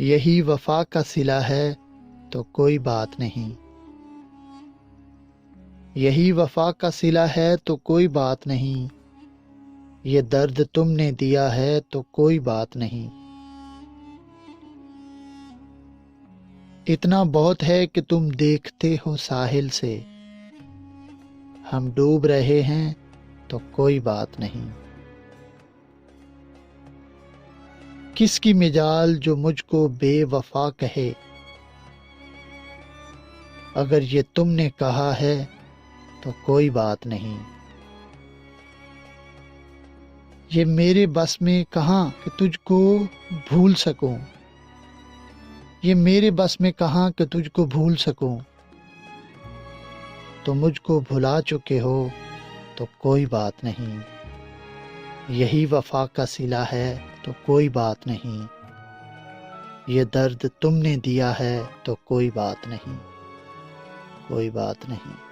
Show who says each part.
Speaker 1: یہی وفا کا صلہ ہے تو کوئی بات نہیں، یہی وفا کا صلہ ہے تو کوئی بات نہیں، یہ درد تم نے دیا ہے تو کوئی بات نہیں۔ اتنا بہت ہے کہ تم دیکھتے ہو ساحل سے، ہم ڈوب رہے ہیں تو کوئی بات نہیں۔ کس کی مجال جو مجھ کو بے وفا کہے، اگر یہ تم نے کہا ہے تو کوئی بات نہیں۔ یہ میرے بس میں کہاں کہ تجھ کو بھول سکوں، یہ میرے بس میں کہاں کہ تجھ کو بھول سکوں، تو مجھ کو بھلا چکے ہو تو کوئی بات نہیں، یہی وفا کا صلہ ہے تو کوئی بات نہیں، یہ درد تم نے دیا ہے تو کوئی بات نہیں، کوئی بات نہیں۔